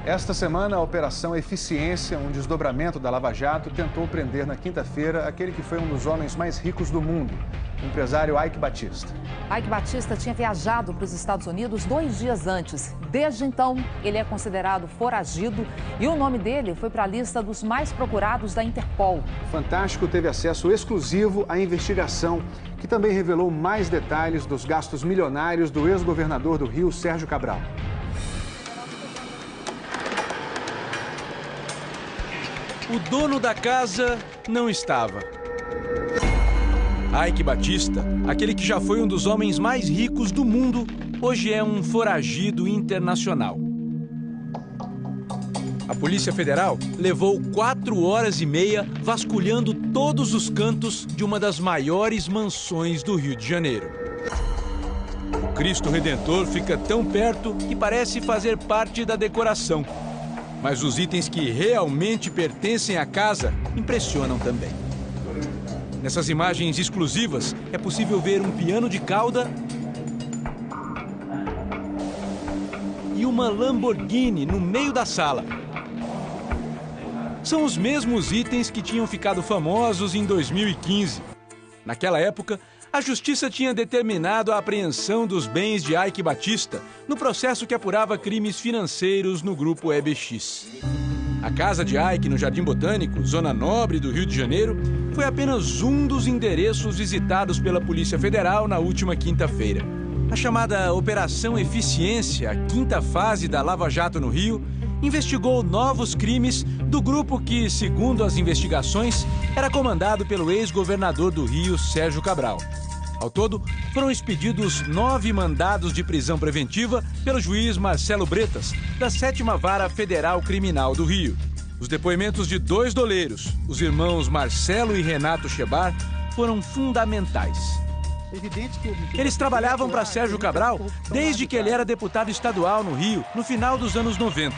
Esta semana, a Operação Eficiência, um desdobramento da Lava Jato, tentou prender na quinta-feira aquele que foi um dos homens mais ricos do mundo, o empresário Eike Batista. Eike Batista tinha viajado para os Estados Unidos 2 dias antes. Desde então, ele é considerado foragido e o nome dele foi para a lista dos mais procurados da Interpol. O Fantástico teve acesso exclusivo à investigação, que também revelou mais detalhes dos gastos milionários do ex-governador do Rio, Sérgio Cabral. O dono da casa não estava. Eike Batista, aquele que já foi um dos homens mais ricos do mundo, hoje é um foragido internacional. A Polícia Federal levou 4 horas e meia vasculhando todos os cantos de uma das maiores mansões do Rio de Janeiro. O Cristo Redentor fica tão perto que parece fazer parte da decoração. Mas os itens que realmente pertencem à casa impressionam também. Nessas imagens exclusivas, é possível ver um piano de cauda e uma Lamborghini no meio da sala. São os mesmos itens que tinham ficado famosos em 2015. Naquela época, a Justiça tinha determinado a apreensão dos bens de Eike Batista no processo que apurava crimes financeiros no grupo EBX. A casa de Eike, no Jardim Botânico, zona nobre do Rio de Janeiro, foi apenas um dos endereços visitados pela Polícia Federal na última quinta-feira. A chamada Operação Eficiência, a 5ª fase da Lava Jato no Rio, investigou novos crimes do grupo que, segundo as investigações, era comandado pelo ex-governador do Rio, Sérgio Cabral. Ao todo, foram expedidos 9 mandados de prisão preventiva pelo juiz Marcelo Bretas, da 7ª Vara Federal Criminal do Rio. Os depoimentos de 2 doleiros, os irmãos Marcelo e Renato Shebar, foram fundamentais. Eles trabalhavam para Sérgio Cabral desde que ele era deputado estadual no Rio, no final dos anos 90.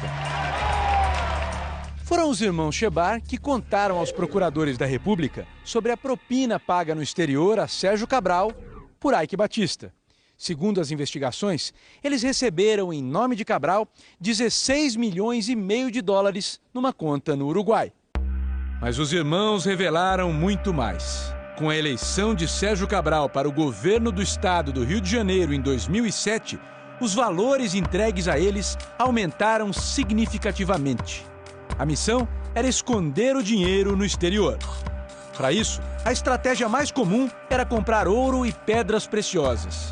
Foram os irmãos Shebar que contaram aos procuradores da República sobre a propina paga no exterior a Sérgio Cabral por Eike Batista. Segundo as investigações, eles receberam, em nome de Cabral, 16,5 milhões de dólares numa conta no Uruguai. Mas os irmãos revelaram muito mais. Com a eleição de Sérgio Cabral para o governo do estado do Rio de Janeiro em 2007, os valores entregues a eles aumentaram significativamente. A missão era esconder o dinheiro no exterior. Para isso, a estratégia mais comum era comprar ouro e pedras preciosas.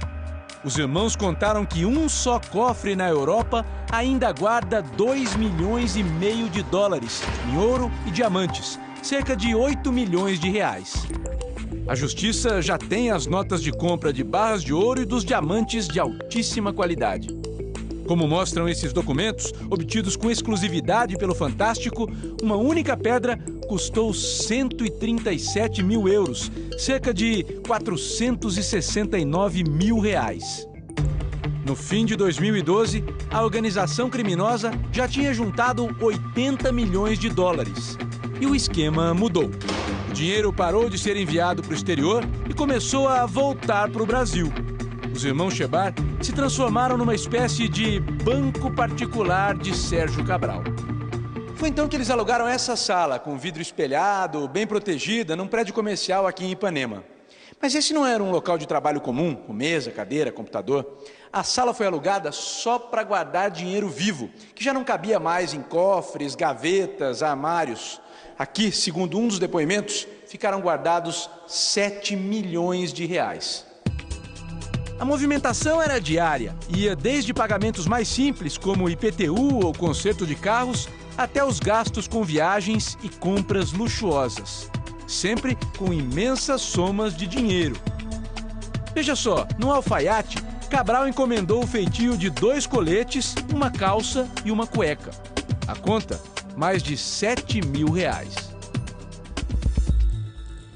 Os irmãos contaram que um só cofre na Europa ainda guarda 2,5 milhões de dólares em ouro e diamantes, cerca de 8 milhões de reais. A Justiça já tem as notas de compra de barras de ouro e dos diamantes de altíssima qualidade. Como mostram esses documentos, obtidos com exclusividade pelo Fantástico, uma única pedra custou 137 mil euros, cerca de 469 mil reais. No fim de 2012, a organização criminosa já tinha juntado 80 milhões de dólares. E o esquema mudou. O dinheiro parou de ser enviado para o exterior e começou a voltar para o Brasil. Os irmãos Shebar se transformaram numa espécie de banco particular de Sérgio Cabral. Foi então que eles alugaram essa sala, com vidro espelhado, bem protegida, num prédio comercial aqui em Ipanema. Mas esse não era um local de trabalho comum, com mesa, cadeira, computador. A sala foi alugada só para guardar dinheiro vivo, que já não cabia mais em cofres, gavetas, armários. Aqui, segundo um dos depoimentos, ficaram guardados 7 milhões de reais. A movimentação era diária, ia desde pagamentos mais simples, como IPTU ou conserto de carros, até os gastos com viagens e compras luxuosas. Sempre com imensas somas de dinheiro. Veja só, no alfaiate, Cabral encomendou o feitio de 2 coletes, uma calça e uma cueca. A conta, mais de 7 mil reais.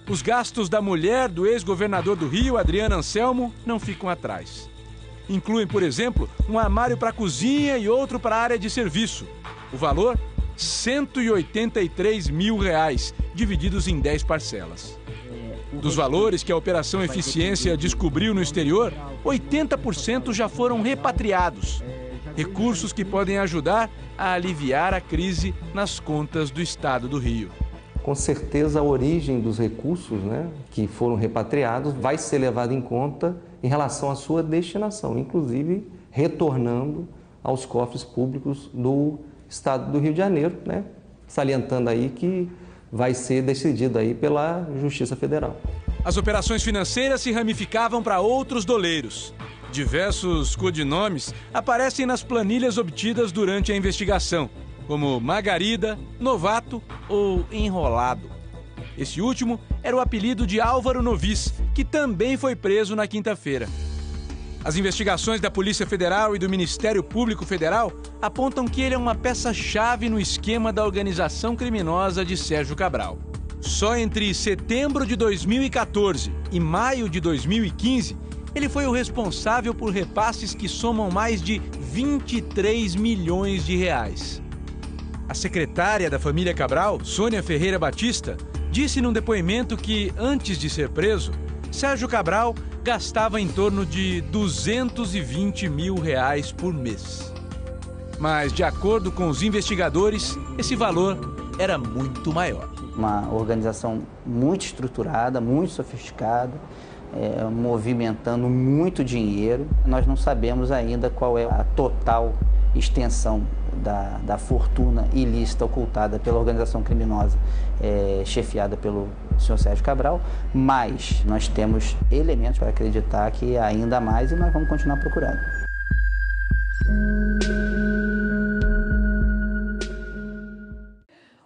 Os gastos da mulher do ex-governador do Rio, Adriana Anselmo, não ficam atrás. Incluem, por exemplo, um armário para a cozinha e outro para a área de serviço. O valor, 183 mil reais, divididos em 10 parcelas. Dos valores que a Operação Eficiência descobriu no exterior, 80% já foram repatriados. recursos que podem ajudar a aliviar a crise nas contas do Estado do Rio. Com certeza a origem dos recursos, que foram repatriados vai ser levada em conta em relação à sua destinação, inclusive retornando aos cofres públicos do Estado do Rio de Janeiro, salientando aí que vai ser decidido aí pela Justiça Federal. As operações financeiras se ramificavam para outros doleiros. Diversos codinomes aparecem nas planilhas obtidas durante a investigação, como Margarida, Novato ou Enrolado. Esse último era o apelido de Álvaro Novis, que também foi preso na quinta-feira. As investigações da Polícia Federal e do Ministério Público Federal apontam que ele é uma peça-chave no esquema da organização criminosa de Sérgio Cabral. Só entre setembro de 2014 e maio de 2015, ele foi o responsável por repasses que somam mais de 23 milhões de reais. A secretária da família Cabral, Sônia Ferreira Batista, disse num depoimento que, antes de ser preso, Sérgio Cabral gastava em torno de 220 mil reais por mês. Mas, de acordo com os investigadores, esse valor era muito maior. Uma organização muito estruturada, muito sofisticada, movimentando muito dinheiro. Nós não sabemos ainda qual é a total extensão da fortuna ilícita ocultada pela organização criminosa chefiada pelo senhor Sérgio Cabral, mas nós temos elementos para acreditar que ainda mais e nós vamos continuar procurando.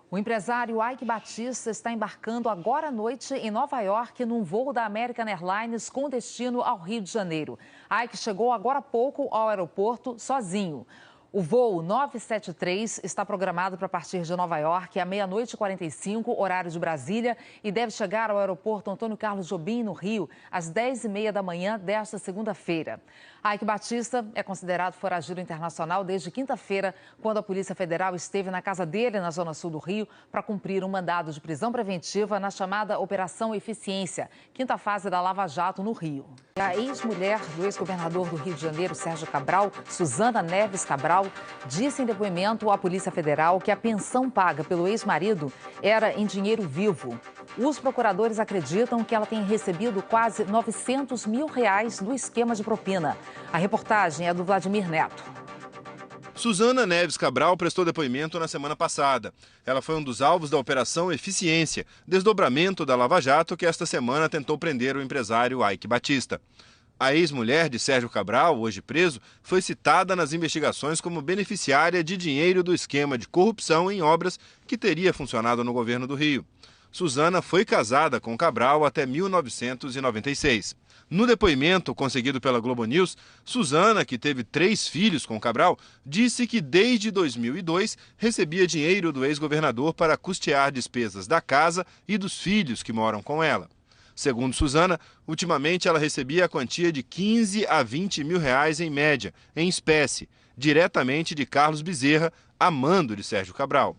O empresário Ike Batista está embarcando agora à noite em Nova York num voo da American Airlines com destino ao Rio de Janeiro. Ike chegou agora há pouco ao aeroporto sozinho. O voo 973 está programado para partir de Nova York à 00h45, horário de Brasília, e deve chegar ao aeroporto Antônio Carlos Jobim, no Rio, às 10h30 da manhã desta segunda-feira. Ike Batista é considerado foragido internacional desde quinta-feira, quando a Polícia Federal esteve na casa dele, na zona sul do Rio, para cumprir um mandado de prisão preventiva na chamada Operação Eficiência, quinta fase da Lava Jato, no Rio. A ex-mulher do ex-governador do Rio de Janeiro, Sérgio Cabral, Suzana Neves Cabral, disse em depoimento à Polícia Federal que a pensão paga pelo ex-marido era em dinheiro vivo. Os procuradores acreditam que ela tem recebido quase 900 mil reais do esquema de propina. A reportagem é do Vladimir Neto. Suzana Neves Cabral prestou depoimento na semana passada. Ela foi um dos alvos da Operação Eficiência, desdobramento da Lava Jato que esta semana tentou prender o empresário Ike Batista. A ex-mulher de Sérgio Cabral, hoje preso, foi citada nas investigações como beneficiária de dinheiro do esquema de corrupção em obras que teria funcionado no governo do Rio. Suzana foi casada com Cabral até 1996. No depoimento conseguido pela Globo News, Suzana, que teve 3 filhos com Cabral, disse que desde 2002 recebia dinheiro do ex-governador para custear despesas da casa e dos filhos que moram com ela. Segundo Suzana, ultimamente ela recebia a quantia de 15 a 20 mil reais em média, em espécie, diretamente de Carlos Bezerra, amando de Sérgio Cabral.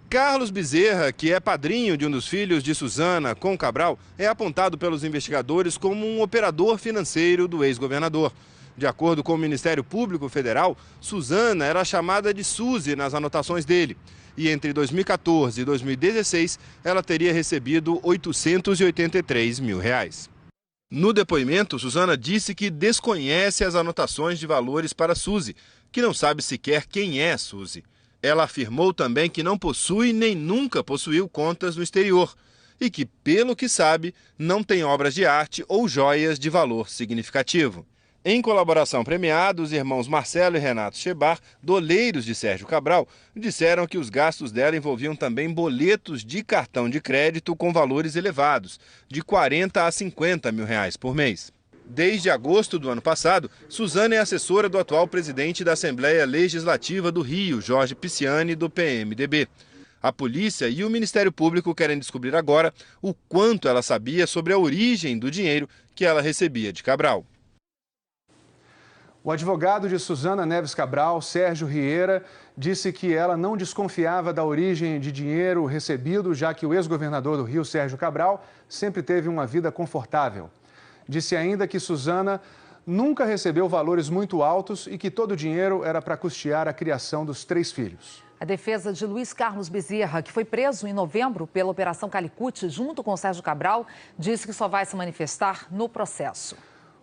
Carlos Bezerra, que é padrinho de um dos filhos de Suzana com Cabral, é apontado pelos investigadores como um operador financeiro do ex-governador. De acordo com o Ministério Público Federal, Suzana era chamada de Suzy nas anotações dele. E entre 2014 e 2016, ela teria recebido 883 mil reais. No depoimento, Suzana disse que desconhece as anotações de valores para Suzy, que não sabe sequer quem é Suzy. Ela afirmou também que não possui nem nunca possuiu contas no exterior e que, pelo que sabe, não tem obras de arte ou joias de valor significativo. Em colaboração premiada, os irmãos Marcelo e Renato Chebar, doleiros de Sérgio Cabral, disseram que os gastos dela envolviam também boletos de cartão de crédito com valores elevados, de 40 a 50 mil reais por mês. Desde agosto do ano passado, Suzana é assessora do atual presidente da Assembleia Legislativa do Rio, Jorge Pisciani, do PMDB. A polícia e o Ministério Público querem descobrir agora o quanto ela sabia sobre a origem do dinheiro que ela recebia de Cabral. O advogado de Suzana Neves Cabral, Sérgio Rieira, disse que ela não desconfiava da origem de dinheiro recebido, já que o ex-governador do Rio, Sérgio Cabral, sempre teve uma vida confortável. Disse ainda que Suzana nunca recebeu valores muito altos e que todo o dinheiro era para custear a criação dos 3 filhos. A defesa de Luiz Carlos Bezerra, que foi preso em novembro pela Operação Calicut, junto com Sérgio Cabral, disse que só vai se manifestar no processo.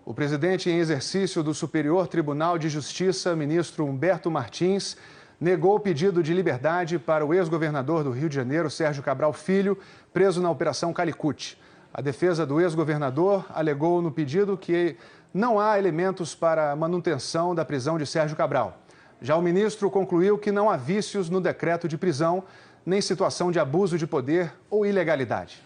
O presidente em exercício do Superior Tribunal de Justiça, ministro Humberto Martins, negou o pedido de liberdade para o ex-governador do Rio de Janeiro, Sérgio Cabral Filho, preso na Operação Calicut. A defesa do ex-governador alegou no pedido que não há elementos para a manutenção da prisão de Sérgio Cabral. Já o ministro concluiu que não há vícios no decreto de prisão, nem situação de abuso de poder ou ilegalidade.